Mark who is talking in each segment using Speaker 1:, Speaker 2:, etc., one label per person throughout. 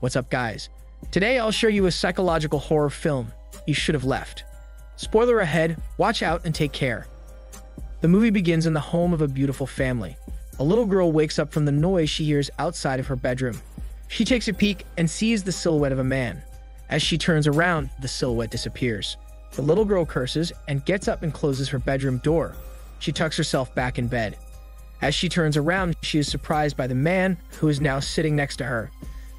Speaker 1: What's up, guys? Today I'll show you a psychological horror film you should have left. Spoiler ahead, watch out and take care. The movie begins in the home of a beautiful family. A little girl wakes up from the noise she hears outside of her bedroom. She takes a peek and sees the silhouette of a man. As she turns around, the silhouette disappears. The little girl curses and gets up and closes her bedroom door. She tucks herself back in bed. As she turns around, she is surprised by the man who is now sitting next to her.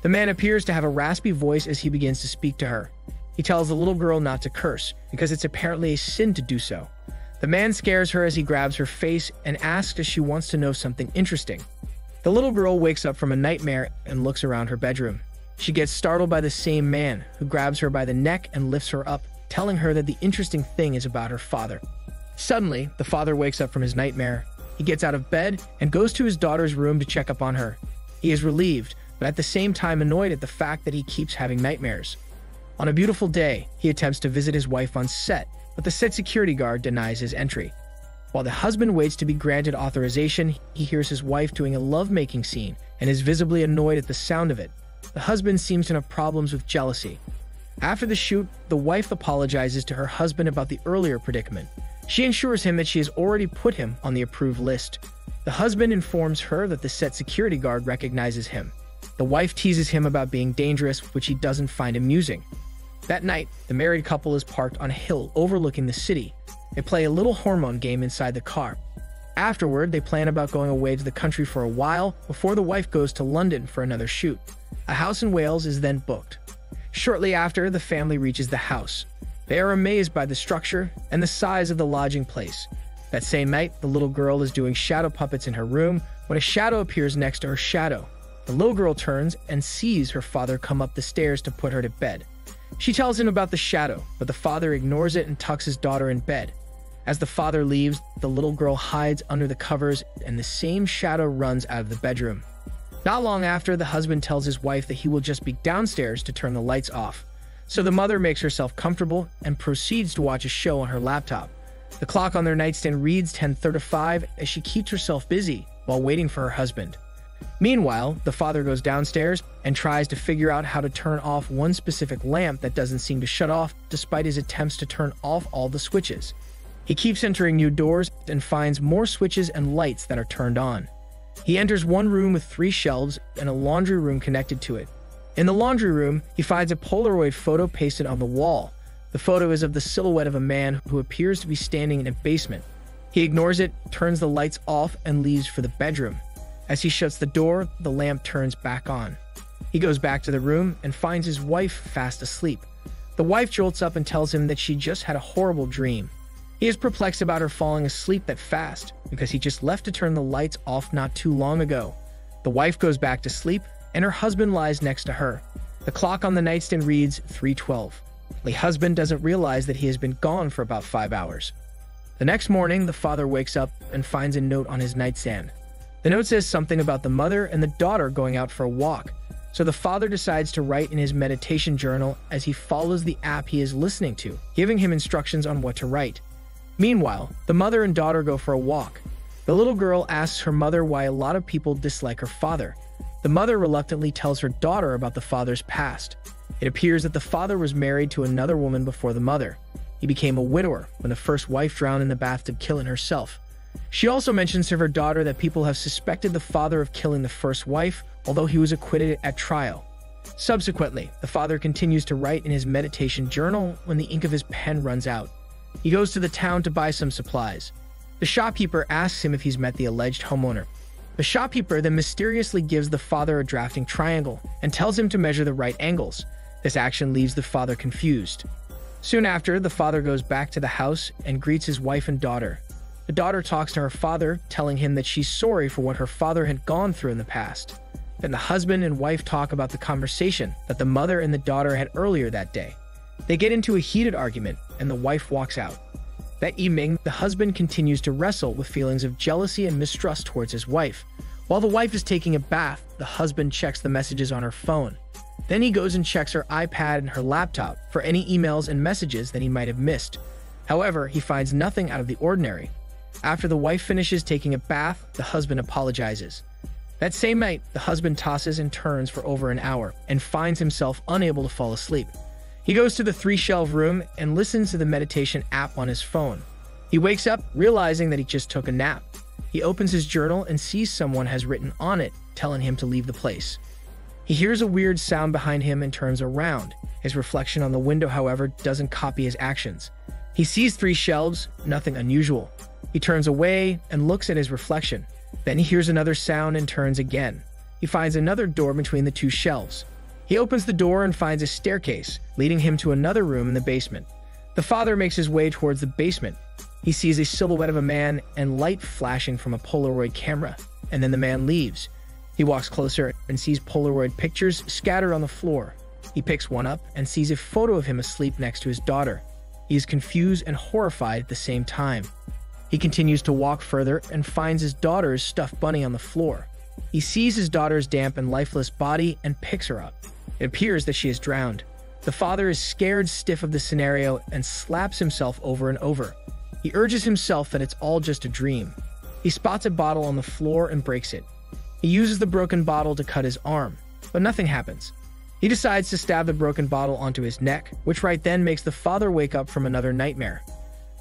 Speaker 1: The man appears to have a raspy voice as he begins to speak to her. He tells the little girl not to curse, because it's apparently a sin to do so. The man scares her as he grabs her face and asks if she wants to know something interesting. The little girl wakes up from a nightmare and looks around her bedroom. She gets startled by the same man, who grabs her by the neck and lifts her up, telling her that the interesting thing is about her father. Suddenly, the father wakes up from his nightmare. He gets out of bed and goes to his daughter's room to check up on her. He is relieved, but at the same time annoyed at the fact that he keeps having nightmares. On a beautiful day, he attempts to visit his wife on set, but the set security guard denies his entry. While the husband waits to be granted authorization, he hears his wife doing a lovemaking scene and is visibly annoyed at the sound of it. The husband seems to have problems with jealousy. After the shoot, the wife apologizes to her husband about the earlier predicament. She assures him that she has already put him on the approved list. The husband informs her that the set security guard recognizes him. The wife teases him about being dangerous, which he doesn't find amusing. That night, the married couple is parked on a hill overlooking the city. They play a little hormone game inside the car. Afterward, they plan about going away to the country for a while before the wife goes to London for another shoot. A house in Wales is then booked. Shortly after, the family reaches the house. They are amazed by the structure and the size of the lodging place. That same night, the little girl is doing shadow puppets in her room when a shadow appears next to her shadow. The little girl turns and sees her father come up the stairs to put her to bed. She tells him about the shadow, but the father ignores it and tucks his daughter in bed. As the father leaves, the little girl hides under the covers and the same shadow runs out of the bedroom. Not long after, the husband tells his wife that he will just be downstairs to turn the lights off. So the mother makes herself comfortable and proceeds to watch a show on her laptop. The clock on their nightstand reads 10:35 as she keeps herself busy while waiting for her husband. Meanwhile, the father goes downstairs and tries to figure out how to turn off one specific lamp that doesn't seem to shut off despite his attempts to turn off all the switches. He keeps entering new doors and finds more switches and lights that are turned on. He enters one room with 3 shelves and a laundry room connected to it. In the laundry room, he finds a Polaroid photo pasted on the wall. The photo is of the silhouette of a man who appears to be standing in a basement. He ignores it, turns the lights off, and leaves for the bedroom. As he shuts the door, the lamp turns back on. He goes back to the room and finds his wife fast asleep. The wife jolts up and tells him that she just had a horrible dream. He is perplexed about her falling asleep that fast because he just left to turn the lights off not too long ago. The wife goes back to sleep and her husband lies next to her. The clock on the nightstand reads 3:12. The husband doesn't realize that he has been gone for about 5 hours. The next morning, the father wakes up and finds a note on his nightstand. The note says something about the mother and the daughter going out for a walk. So the father decides to write in his meditation journal as he follows the app he is listening to, giving him instructions on what to write. Meanwhile, the mother and daughter go for a walk. The little girl asks her mother why a lot of people dislike her father. The mother reluctantly tells her daughter about the father's past. It appears that the father was married to another woman before the mother. He became a widower when the first wife drowned in the bathtub, killing herself. She also mentions to her daughter that people have suspected the father of killing the first wife, although he was acquitted at trial. Subsequently, the father continues to write in his meditation journal when the ink of his pen runs out. He goes to the town to buy some supplies. The shopkeeper asks him if he's met the alleged homeowner. The shopkeeper then mysteriously gives the father a drafting triangle and tells him to measure the right angles. This action leaves the father confused. Soon after, the father goes back to the house and greets his wife and daughter. The daughter talks to her father, telling him that she's sorry for what her father had gone through in the past. Then the husband and wife talk about the conversation that the mother and the daughter had earlier that day. They get into a heated argument, and the wife walks out. That evening, the husband continues to wrestle with feelings of jealousy and mistrust towards his wife. While the wife is taking a bath, the husband checks the messages on her phone. Then he goes and checks her iPad and her laptop for any emails and messages that he might have missed. However, he finds nothing out of the ordinary. After the wife finishes taking a bath, the husband apologizes. That same night, the husband tosses and turns for over an hour and finds himself unable to fall asleep. He goes to the 3-shelf room and listens to the meditation app on his phone. He wakes up, realizing that he just took a nap. He opens his journal and sees someone has written on it, telling him to leave the place. He hears a weird sound behind him and turns around. His reflection on the window, however, doesn't copy his actions. He sees 3 shelves, nothing unusual. He turns away and looks at his reflection. Then he hears another sound and turns again. He finds another door between the 2 shelves. He opens the door and finds a staircase, leading him to another room in the basement. The father makes his way towards the basement. He sees a silhouette of a man and light flashing from a Polaroid camera, and then the man leaves. He walks closer and sees Polaroid pictures scattered on the floor. He picks one up and sees a photo of him asleep next to his daughter. He is confused and horrified at the same time. He continues to walk further and finds his daughter's stuffed bunny on the floor. He sees his daughter's damp and lifeless body and picks her up. It appears that she is drowned. The father is scared stiff of the scenario and slaps himself over and over. He urges himself that it's all just a dream. He spots a bottle on the floor and breaks it. He uses the broken bottle to cut his arm, but nothing happens. He decides to stab the broken bottle onto his neck, which right then makes the father wake up from another nightmare.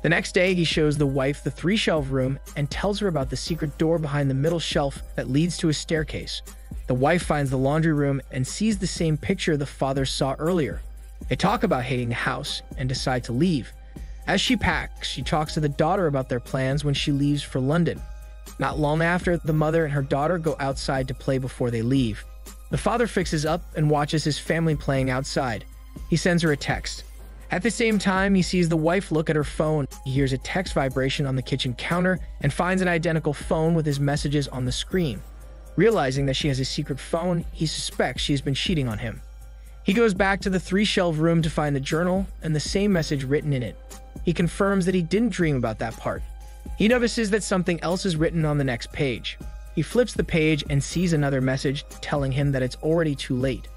Speaker 1: The next day, he shows the wife the 3-shelf room and tells her about the secret door behind the middle shelf that leads to a staircase. The wife finds the laundry room and sees the same picture the father saw earlier. They talk about hating the house and decide to leave. As she packs, she talks to the daughter about their plans when she leaves for London. Not long after, the mother and her daughter go outside to play before they leave. The father fixes up and watches his family playing outside. He sends her a text. At the same time, he sees the wife look at her phone. He hears a text vibration on the kitchen counter and finds an identical phone with his messages on the screen. Realizing that she has a secret phone, he suspects she has been cheating on him. He goes back to the 3-shelf room to find the journal and the same message written in it. He confirms that he didn't dream about that part. He notices that something else is written on the next page. He flips the page and sees another message telling him that it's already too late.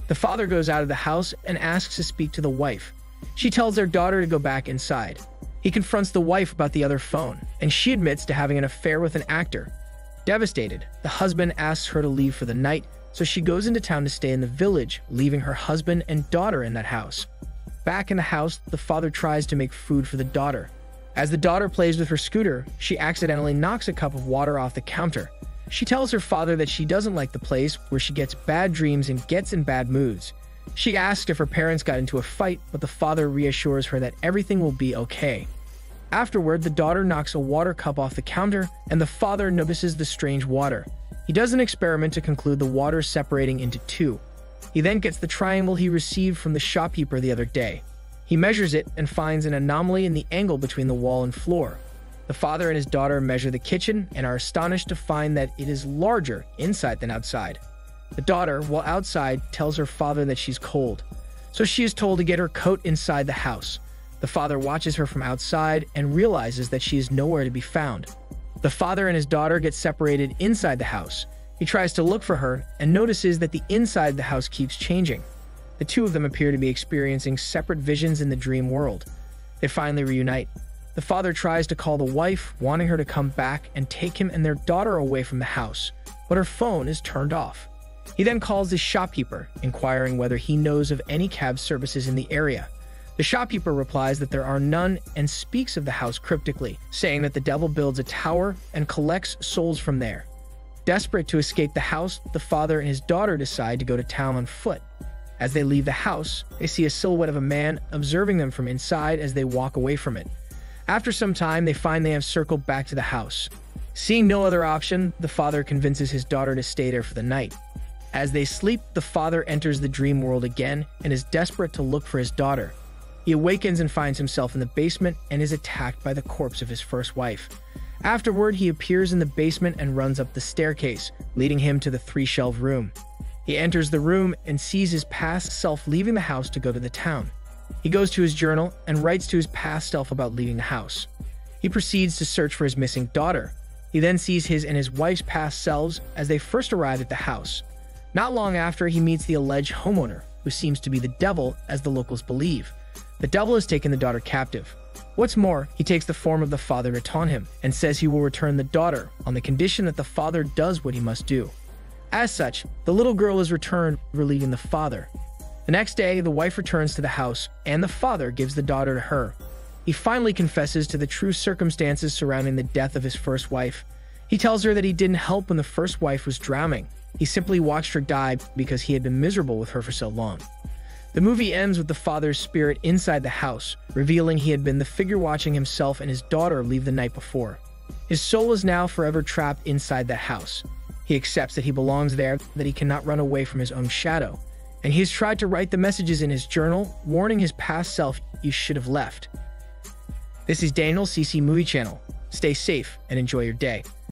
Speaker 1: The father goes out of the house and asks to speak to the wife. She tells their daughter to go back inside. He confronts the wife about the other phone, and she admits to having an affair with an actor. Devastated, the husband asks her to leave for the night, so she goes into town to stay in the village, leaving her husband and daughter in that house. Back in the house, the father tries to make food for the daughter. As the daughter plays with her scooter, she accidentally knocks a cup of water off the counter. She tells her father that she doesn't like the place where she gets bad dreams and gets in bad moods. She asks if her parents got into a fight, but the father reassures her that everything will be okay. Afterward, the daughter knocks a water cup off the counter, and the father notices the strange water. He does an experiment to conclude the water separating into 2. He then gets the triangle he received from the shopkeeper the other day. He measures it and finds an anomaly in the angle between the wall and floor. The father and his daughter measure the kitchen and are astonished to find that it is larger inside than outside. The daughter, while outside, tells her father that she's cold, so she is told to get her coat inside the house. The father watches her from outside and realizes that she is nowhere to be found. The father and his daughter get separated inside the house. He tries to look for her and notices that the inside of the house keeps changing. The 2 of them appear to be experiencing separate visions in the dream world. They finally reunite. The father tries to call the wife, wanting her to come back and take him and their daughter away from the house, but her phone is turned off. He then calls the shopkeeper, inquiring whether he knows of any cab services in the area. The shopkeeper replies that there are none and speaks of the house cryptically, saying that the devil builds a tower and collects souls from there. Desperate to escape the house, the father and his daughter decide to go to town on foot. As they leave the house, they see a silhouette of a man observing them from inside as they walk away from it. After some time, they find they have circled back to the house. Seeing no other option, the father convinces his daughter to stay there for the night. As they sleep, the father enters the dream world again and is desperate to look for his daughter. He awakens and finds himself in the basement and is attacked by the corpse of his first wife. Afterward, he appears in the basement and runs up the staircase, leading him to the 3-shelf room. He enters the room and sees his past self leaving the house to go to the town. He goes to his journal and writes to his past self about leaving the house. He proceeds to search for his missing daughter. He then sees his and his wife's past selves as they first arrived at the house. Not long after, he meets the alleged homeowner, who seems to be the devil, as the locals believe. The devil has taken the daughter captive. What's more, he takes the form of the father to taunt him and says he will return the daughter on the condition that the father does what he must do. As such, the little girl is returned, relieving the father. The next day, the wife returns to the house, and the father gives the daughter to her. He finally confesses to the true circumstances surrounding the death of his first wife. He tells her that he didn't help when the first wife was drowning. He simply watched her die because he had been miserable with her for so long. The movie ends with the father's spirit inside the house, revealing he had been the figure watching himself and his daughter leave the night before. His soul is now forever trapped inside the house. He accepts that he belongs there, that he cannot run away from his own shadow. And he has tried to write the messages in his journal, warning his past self, "You should have left." This is Daniel CC Movie Channel. Stay safe and enjoy your day.